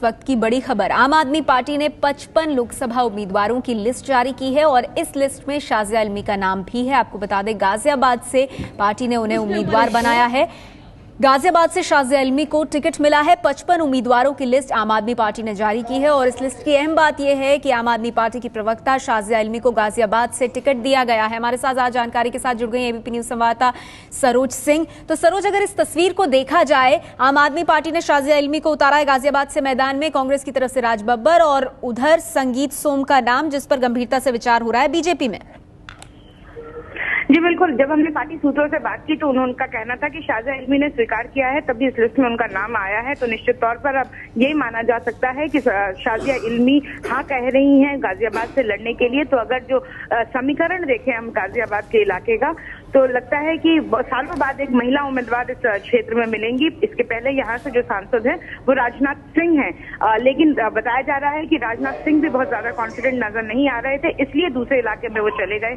वक्त की बड़ी खबर। आम आदमी पार्टी ने 55 लोकसभा उम्मीदवारों की लिस्ट जारी की है और इस लिस्ट में शाजिया इल्मी का नाम भी है। आपको बता दें, गाजियाबाद से पार्टी ने उन्हें उम्मीदवार बनाया है। गाजियाबाद से शाजिया इल्मी को टिकट मिला है। 55 उम्मीदवारों की लिस्ट आम आदमी पार्टी ने जारी की है और इस लिस्ट की अहम बात यह है कि आम आदमी पार्टी की प्रवक्ता शाजिया इल्मी को गाजियाबाद से टिकट दिया गया है। हमारे साथ आज जानकारी के साथ जुड़ गई एबीपी न्यूज संवाददाता सरोज सिंह। तो सरोज, अगर इस तस्वीर को देखा जाए, आम आदमी पार्टी ने शाजिया इल्मी को उतारा है गाजियाबाद से मैदान में, कांग्रेस की तरफ से राज बब्बर और उधर संगीत सोम का नाम, जिस पर गंभीरता से विचार हो रहा है बीजेपी में। जी बिल्कुल, जब हमने पार्टी सूत्रों से बात की तो उनका कहना था कि शाजिया इल्मी ने स्वीकार किया है तभी इस लिस्ट में उनका नाम आया है। तो निश्चित तौर पर अब यही माना जा सकता है कि शाजिया इल्मी हाँ कह रही हैं गाजियाबाद से लड़ने के लिए। तो अगर जो समीकरण देखें हम गाजियाबाद के इलाके का, तो लगता है कि सालों बाद एक महिला उम्मीदवार इस क्षेत्र में मिलेंगी। इसके पहले यहाँ से जो सांसद हैं वो राजनाथ सिंह हैं, लेकिन बताया जा रहा है कि राजनाथ सिंह भी बहुत ज्यादा कॉन्फिडेंट नजर नहीं आ रहे थे, इसलिए दूसरे इलाके में वो चले गए।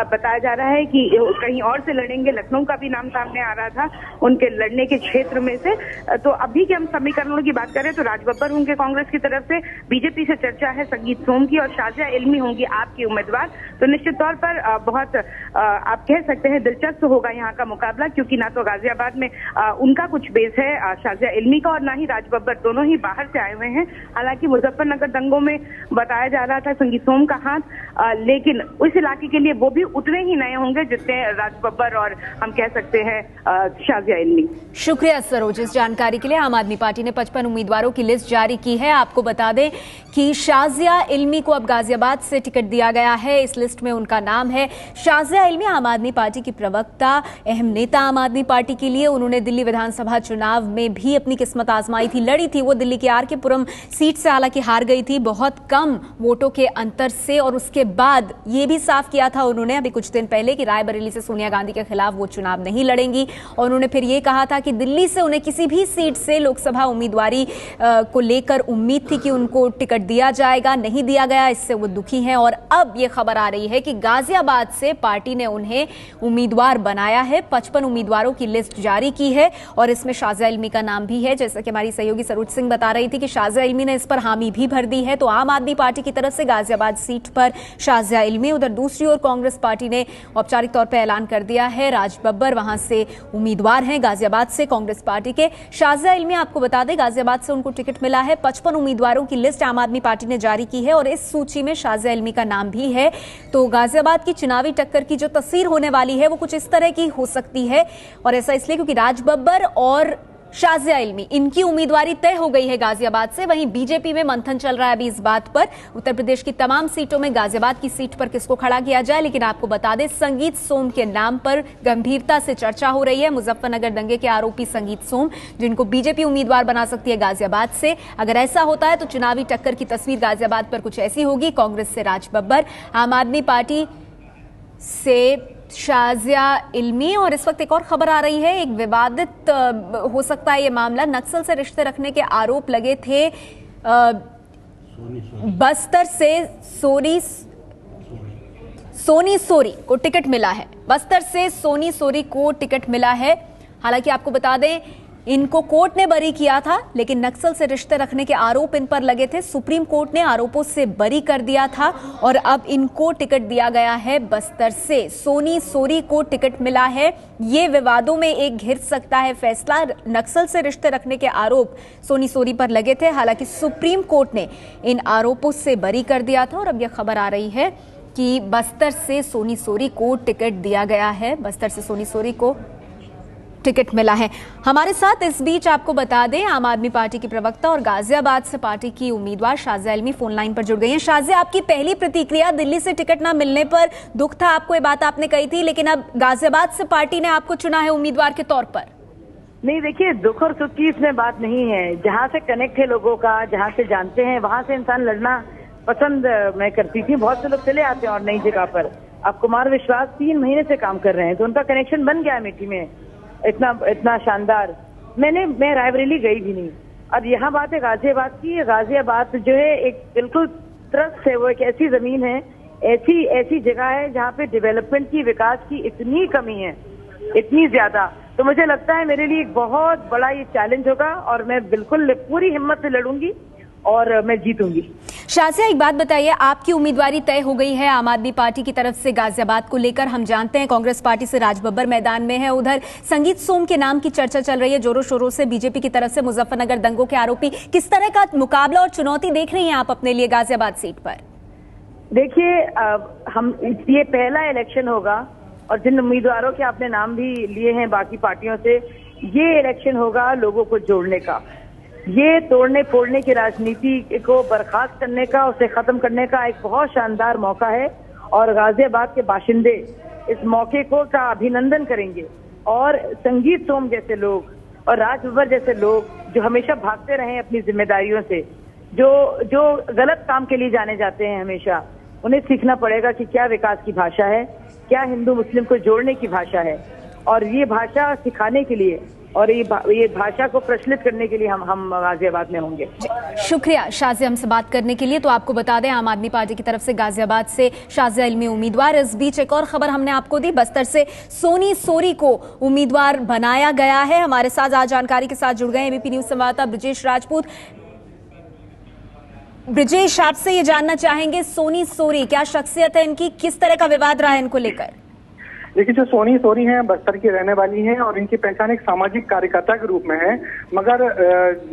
बताया जा रहा है कि कहीं और से लड़ेंगे, लखनऊ का भी नाम सामने आ रहा था उनके लड़ने के क्षेत्र में से। तो अभी के हम समीकरणों की बात करें तो राज बब्बर होंगे कांग्रेस की तरफ से, बीजेपी से चर्चा है संगीत सोम की, और शाजिया इल्मी होंगी आपकी उम्मीदवार। तो निश्चित तौर पर बहुत आप कह सकते हैं दिलचस्प होगा यहाँ का मुकाबला, क्योंकि ना तो गाजियाबाद में उनका कुछ बेस है शाजिया इल्मी का, और ना ही राज बब्बर, दोनों ही बाहर से आए हुए हैं। हालांकि मुजफ्फरनगर दंगों में बताया जा रहा था संगीत सोम का हाथ, लेकिन उस इलाके के लिए वो भी उतने ही नए होंगे जितने राज बब्बर और हम कह सकते हैं शाजिया इल्मी। शुक्रिया सरोज इस जानकारी के लिए। आम आदमी पार्टी ने 55 उम्मीदवारों की लिस्ट जारी की है। आपको बता दें कि शाजिया इल्मी को अब गाजियाबाद से टिकट दिया गया है। इस लिस्ट में उनका नाम है। शाजिया इल्मी आम आदमी पार्टी की प्रवक्ता, अहम नेता आम आदमी पार्टी के लिए। उन्होंने दिल्ली विधानसभा चुनाव में भी अपनी किस्मत आजमाई थी, लड़ी थी वो दिल्ली की आर.के. पुरम सीट से, हालांकि हार गई थी बहुत कम वोटों के अंतर से। और उसके बाद ये भी साफ किया था उन्होंने अभी कुछ दिन पहले कि रायबरेली से सोनिया गांधी के खिलाफ वो चुनाव नहीं लड़ेंगी। और उन्होंने फिर ये कहा था कि दिल्ली से उन्हें किसी भी सीट से लोकसभा उम्मीदवारी को लेकर उम्मीद थी कि उनको टिकट दिया जाएगा, नहीं दिया गया, इससे वो दुखी हैं। और अब ये खबर आ रही है कि गाजियाबाद से पार्टी ने उन्हें उम्मीदवार बनाया है। 55 उम्मीदवारों की लिस्ट जारी की है और इसमें शाजिया इल्मी का नाम भी है। जैसा कि हमारी सहयोगी सरोज सिंह बता रही थी कि शाजिया इल्मी ने इस पर हामी भी भर दी है। तो आम आदमी पार्टी की तरफ से गाजियाबाद सीट पर शाजिया इल्मी, उधर दूसरी ओर कांग्रेस पार्टी ने औपचारिक तौर पर ऐलान कर दिया है राज बब्बर वहां से उम्मीदवार हैं गाजियाबाद से कांग्रेस पार्टी के। शाजिया इल्मी, आपको बता दें, गाजियाबाद से उनको टिकट मिला है। 55 उम्मीदवारों की लिस्ट आम आदमी पार्टी ने जारी की है और इस सूची में शाजिया इल्मी का नाम भी है। तो गाजियाबाद की चुनावी टक्कर की जो तस्वीर होने वाली है वो कुछ इस तरह की हो सकती है, और ऐसा इसलिए क्योंकि राज बब्बर और शाजिया इल्मी, इनकी उम्मीदवारी तय हो गई है गाजियाबाद से। वहीं बीजेपी में मंथन चल रहा है अभी इस बात पर, उत्तर प्रदेश की तमाम सीटों में गाजियाबाद की सीट पर किसको खड़ा किया जाए। लेकिन आपको बता दें, संगीत सोम के नाम पर गंभीरता से चर्चा हो रही है। मुजफ्फरनगर दंगे के आरोपी संगीत सोम, जिनको बीजेपी उम्मीदवार बना सकती है गाजियाबाद से। अगर ऐसा होता है तो चुनावी टक्कर की तस्वीर गाजियाबाद पर कुछ ऐसी होगी। कांग्रेस से राज बब्बर, आम आदमी पार्टी से शाजिया इल्मी। और इस वक्त एक और खबर आ रही है, एक विवादित हो सकता है ये मामला, नक्सल से रिश्ते रखने के आरोप लगे थे। बस्तर से सोनी सोरी को टिकट मिला है। बस्तर से सोनी सोरी को टिकट मिला है। हालांकि आपको बता दें, इनको कोर्ट ने बरी किया था, लेकिन नक्सल से रिश्ते रखने के आरोप इन पर लगे थे। सुप्रीम कोर्ट ने आरोपों से बरी कर दिया था और अब इनको टिकट दिया गया है बस्तर से। सोनी सोरी को टिकट मिला है। ये विवादों में एक घिर सकता है फैसला। नक्सल से रिश्ते रखने के आरोप सोनी सोरी पर लगे थे, हालांकि सुप्रीम कोर्ट ने इन आरोपों से बरी कर दिया था और अब यह खबर आ रही है कि बस्तर से सोनी सोरी को टिकट दिया गया है। बस्तर से सोनी सोरी को टिकट मिला है। हमारे साथ इस बीच आपको बता दें, आम आदमी पार्टी की प्रवक्ता और गाजियाबाद से पार्टी की उम्मीदवार शाजिया इल्मी फोन लाइन पर जुड़ गई हैं। शाजिया, आपकी पहली प्रतिक्रिया, दिल्ली से टिकट ना मिलने पर दुख था आपको, ये बात आपने कही थी, लेकिन अब गाजियाबाद से पार्टी ने आपको चुना है उम्मीदवार के तौर पर। नहीं, देखिए, दुख और सुख की इसमें बात नहीं है। जहाँ से कनेक्ट है लोगों का, जहाँ से जानते हैं, वहाँ से इंसान लड़ना पसंद मैं करती थी। बहुत से लोग चले आते हैं और नई जगह पर। अब कुमार विश्वास 3 महीने से काम कर रहे हैं, तो उनका कनेक्शन बन गया अमेठी में इतना शानदार। मैं रायबरेली गई भी नहीं। अब यहाँ बात है गाजियाबाद की। गाजियाबाद जो है एक बिल्कुल ट्रस्ट है, वो एक ऐसी जमीन है, ऐसी जगह है जहाँ पे डेवलपमेंट की, विकास की इतनी कमी है, इतनी ज्यादा। तो मुझे लगता है मेरे लिए एक बहुत बड़ा ये चैलेंज होगा और मैं बिल्कुल पूरी हिम्मत से लड़ूंगी और मैं जीतूंगी। शाजिया, एक बात बताइए, आपकी उम्मीदवारी तय हो गई है आम आदमी पार्टी की तरफ से गाजियाबाद को लेकर। हम जानते हैं कांग्रेस पार्टी से राजबब्बर मैदान में है, उधर संगीत सोम के नाम की चर्चा चल रही है जोरों शोरों से। बीजेपी की तरफ से मुजफ्फरनगर दंगों के आरोपी, किस तरह का मुकाबला और चुनौती देख रही हैं आप अपने लिए गाजियाबाद सीट पर? देखिए, हम ये पहला इलेक्शन होगा और जिन उम्मीदवारों के आपने नाम भी लिए हैं बाकी पार्टियों से, ये इलेक्शन होगा लोगों को जोड़ने का, ये तोड़ने फोड़ने की राजनीति को बर्खास्त करने का, उसे खत्म करने का एक बहुत शानदार मौका है। और गाजियाबाद के बाशिंदे इस मौके को का अभिनंदन करेंगे। और संगीत सोम जैसे लोग और राजबब्बर जैसे लोग जो हमेशा भागते रहे अपनी जिम्मेदारियों से, जो गलत काम के लिए जाने जाते हैं हमेशा, उन्हें सीखना पड़ेगा कि क्या विकास की भाषा है, क्या हिंदू मुस्लिम को जोड़ने की भाषा है। और ये भाषा सिखाने के लिए और ये भाषा को प्रचलित करने के लिए हम गाजियाबाद में होंगे। शुक्रिया शाजिया हमसे बात करने के लिए। तो आपको बता दें, आम आदमी पार्टी की तरफ से गाजियाबाद से शाजिया इल्मी उम्मीदवार। इस बीच एक और खबर हमने आपको दी, बस्तर से सोनी सोरी को उम्मीदवार बनाया गया है। हमारे साथ आज जानकारी के साथ जुड़ गए एबीपी न्यूज संवाददाता ब्रिजेश राजपूत। ब्रिजेश, आपसे ये जानना चाहेंगे, सोनी सोरी क्या शख्सियत है इनकी, किस तरह का विवाद रहा है इनको लेकर? देखिए, जो सोनी सोरी हैं बस्तर की रहने वाली हैं और इनकी पहचान एक सामाजिक कार्यकर्ता के रूप में है, मगर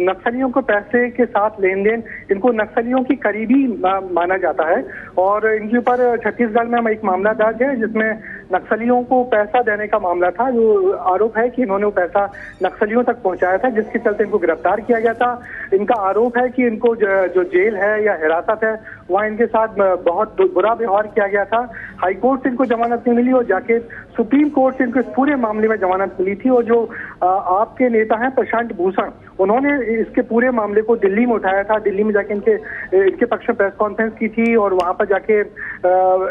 नक्सलियों को पैसे के साथ लेन देन, इनको नक्सलियों की करीबी माना जाता है। और इनके ऊपर छत्तीसगढ़ में एक मामला दर्ज है जिसमें नक्सलियों को पैसा देने का मामला था। जो आरोप है कि इन्होंने वो पैसा नक्सलियों तक पहुंचाया था, जिसके चलते इनको गिरफ्तार किया गया था। इनका आरोप है कि इनको जो जेल है या हिरासत है वहाँ इनके साथ बहुत बुरा व्यवहार किया गया था। हाईकोर्ट से इनको जमानत नहीं मिली और जाके सुप्रीम कोर्ट से इनको इस पूरे मामले में जमानत मिली थी। और जो आपके नेता हैं प्रशांत भूषण, उन्होंने इसके पूरे मामले को दिल्ली में उठाया था। दिल्ली में जाके इनके पक्ष में प्रेस कॉन्फ्रेंस की थी और वहां पर जाके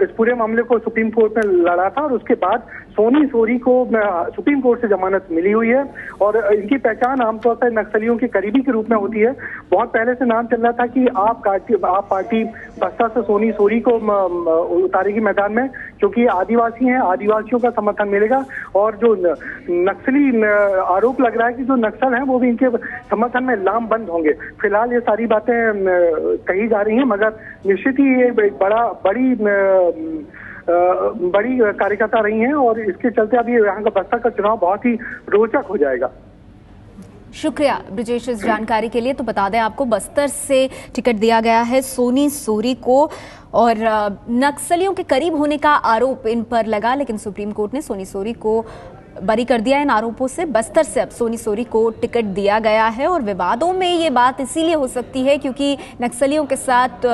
इस पूरे मामले को सुप्रीम कोर्ट में लड़ा था। और उसके बाद सोनी सोरी को सुप्रीम कोर्ट से जमानत मिली हुई है। और इनकी पहचान आमतौर पर नक्सलियों के करीबी के रूप में होती है। बहुत पहले से नाम चल रहा था कि आप पार्टी बस्तर से सोनी सोरी को उतारेगी मैदान में, क्योंकि आदिवासी हैं, आदिवासियों का समर्थन मिलेगा। और जो नक्सली आरोप लग रहा है कि जो नक्सल हैं वो भी इनके समर्थन में लामबंद होंगे। फिलहाल ये सारी बातें कही जा रही हैं, मगर निश्चित ही ये बड़ी कार्यकर्ता रही हैं और इसके चलते अभी यहाँ का बस्तर का चुनाव बहुत ही रोचक हो जाएगा। शुक्रिया ब्रिजेश इस जानकारी के लिए। तो बता दें आपको, बस्तर से टिकट दिया गया है सोनी सोरी को और नक्सलियों के करीब होने का आरोप इन पर लगा, लेकिन सुप्रीम कोर्ट ने सोनी सोरी को बरी कर दिया इन आरोपों से। बस्तर से अब सोनी सोरी को टिकट दिया गया है और विवादों में ये बात इसीलिए हो सकती है क्योंकि नक्सलियों के साथ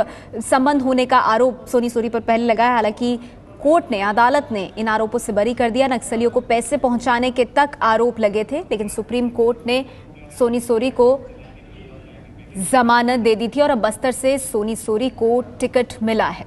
संबंध होने का आरोप सोनी सोरी पर पहले लगा है। हालांकि कोर्ट ने, अदालत ने इन आरोपों से बरी कर दिया। नक्सलियों को पैसे पहुंचाने के तक आरोप लगे थे, लेकिन सुप्रीम कोर्ट ने सोनी सोरी को जमानत दे दी थी और अब बस्तर से सोनी सोरी को टिकट मिला है।